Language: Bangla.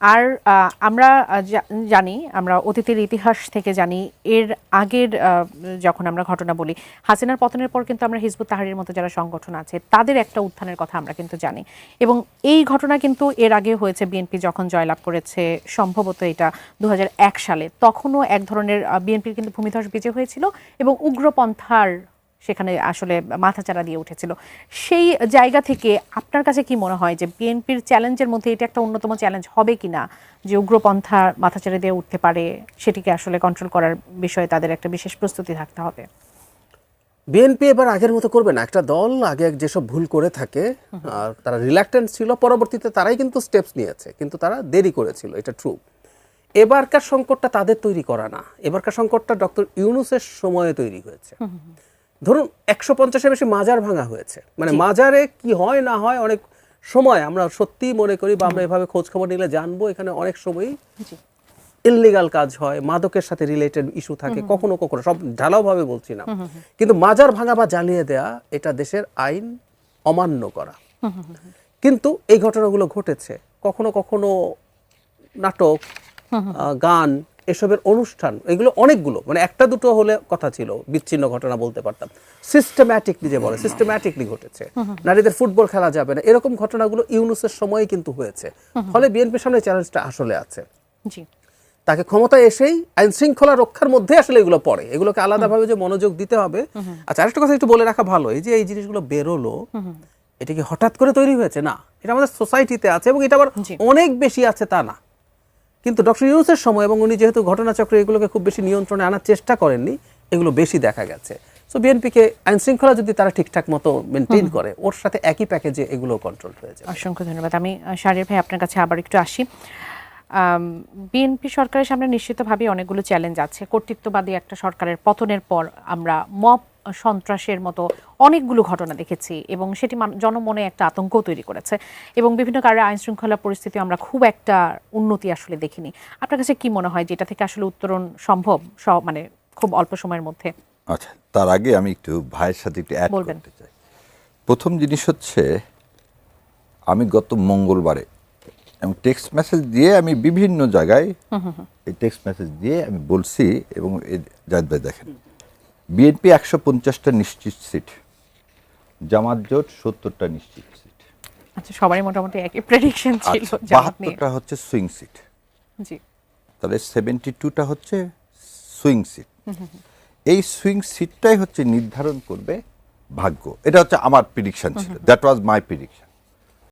আর আমরা জানি, আমরা অতীতের ইতিহাস থেকে জানি, এর আগের যখন আমরা ঘটনা বলি, হাসিনার পতনের পর কিন্তু আমরা হিজবুত তাহরীরের মতো যারা সংগঠন আছে তাদের একটা উত্থানের কথা আমরা কিন্তু জানি। এবং এই ঘটনা কিন্তু এর আগে হয়েছে, বিএনপি যখন জয়লাভ করেছে সম্ভবত এটা 2001 সালে, তখনও এক ধরনের বিএনপির কিন্তু ভূমিধস বিজয় হয়েছিল এবং উগ্রপন্থার সেখানে আসলে মাথাচাড়া দিয়ে উঠেছিল। সেই জায়গা থেকে আপনার কাছে কি মনে হয় যে বিএনপির চ্যালেঞ্জের মধ্যে এটা একটা অন্যতম চ্যালেঞ্জ হবে কিনা, যে উগ্রপন্থা মাথাচাড়া দিয়ে উঠতে পারে, সেটিকে আসলে কন্ট্রোল করার বিষয়ে তাদের একটা বিশেষ প্রস্তুতি থাকতে হবে? বিএনপি এবার আগের মতো করবে না। একটা দল আগে যেসব ভুল করে থাকে, তারা রিল্যাক্টেন্ট ছিল, পরবর্তীতে তারাই কিন্তু স্টেপস নিয়েছে, কিন্তু তারা দেরি করেছিল, এটা ট্রু। এবারকার সংকটটা তাদের তৈরি করা না, এবারকার সংকটটা ডক্টর ইউনূসের সময়ে তৈরি হয়েছে। ধরুন 150-এর বেশি মাজার ভাঙা হয়েছে, মানে মাজারে কি হয় না হয় অনেক সময় আমরা সত্যি মনে করি বা আমরা এভাবে খোঁজ খবর নিলে জানবো, এখানে অনেক সময়ই ইললিগাল কাজ হয়, মাদকের সাথে রিলেটেড ইস্যু থাকে, কখনো কখনো, সব ঢালাও ভাবে বলছি না, কিন্তু মাজার ভাঙা বা জ্বালিয়ে দেয়া এটা দেশের আইন অমান্য করা। কিন্তু এই ঘটনাগুলো ঘটেছে, কখনো কখনো নাটক, গান, এসবের অনুষ্ঠান, এগুলো অনেকগুলো, মানে একটা দুটো হলে কথা ছিল, বিচ্ছিন্ন ঘটনা বলতে পারতাম। সিস্টেম্যাটিকলি যে বলে, সিস্টেম্যাটিকলি ঘটেছে। নারীদের ফুটবল খেলা যাবে না, এরকম ঘটনাগুলো ইউনূসের সময় কিন্তু হয়েছে। ফলে বিএনপির সামনে চ্যালেঞ্জটা আসলে আছে। জি, তাকে ক্ষমতায় এসেই আইন শৃঙ্খলা রক্ষার মধ্যে আসলে এগুলো পড়ে, এগুলোকে আলাদাভাবে যে মনোযোগ দিতে হবে। আচ্ছা, আরেকটা কথা একটু বলে রাখা ভালো, এই যে এই জিনিসগুলো বেরোলো, এটা কি হঠাৎ করে তৈরি হয়েছে? না, এটা আমাদের সোসাইটিতে আছে এবং এটা আবার অনেক বেশি আছে তা না। কিন্তু ডক্টর ইউনূসের সময়, এবং উনি যেহেতু ঘটনাচক্রে এগুলোকে খুব বেশি নিয়ন্ত্রণে আনার চেষ্টা করেননি, এগুলো বেশি দেখা গেছে। সো বিএনপিকে আইন শৃঙ্খলা যদি তারা ঠিকঠাক মতো মেনটেন করে, ওর সাথে একই প্যাকেজে এগুলো কন্ট্রোল হয়ে যাবে। অসংখ্য ধন্যবাদ। আমি শাহরিয়ার ভাই আপনার কাছে আবার একটু আসি। বিএনপি সরকারের সামনে নিশ্চিতভাবেই অনেকগুলো চ্যালেঞ্জ আছে। কর্তৃত্ববাদী একটা সরকারের পতনের পর আমরা মব সন্ত্রাসের মতো অনেকগুলো ঘটনা দেখেছি এবং সেটি জনমনে একটা আতঙ্ক তৈরি করেছে এবং বিভিন্ন কারণে আইন শৃঙ্খলা পরিস্থিতি আমরা খুব একটা উন্নতি আসলে দেখিনি। আপনার কাছে কি মনে হয় যে এটা থেকে আসলে উত্তরণ সম্ভব, মানে খুব অল্প সময়ের মধ্যে? আচ্ছা, তার আগে আমি একটু ভাইয়ের সাথে একটু অ্যাড করতে চাই। প্রথম জিনিস হচ্ছে, আমি গত মঙ্গলবারে এবং টেক্সট মেসেজ দিয়ে আমি বিভিন্ন জায়গায় এই টেক্সট মেসেজ দিয়ে আমি বলছি, এবং জাহিদ ভাই দেখেন, বিএনপি 150টা নিশ্চিত সিট, জামাত জোট 70টা নিশ্চিত সিট। আচ্ছা, সবারই মোটামুটি একই প্রেডিকশন ছিল। 72টা হচ্ছে সুইং সিট। জি, তাহলে 72টা হচ্ছে সুইং সিট। এই সুইং সিটটাই হচ্ছে নির্ধারণ করবে ভাগ্য। এটা হচ্ছে আমার প্রেডিকশন ছিল, দ্যাট ওয়াজ মাই প্রেডিকশন।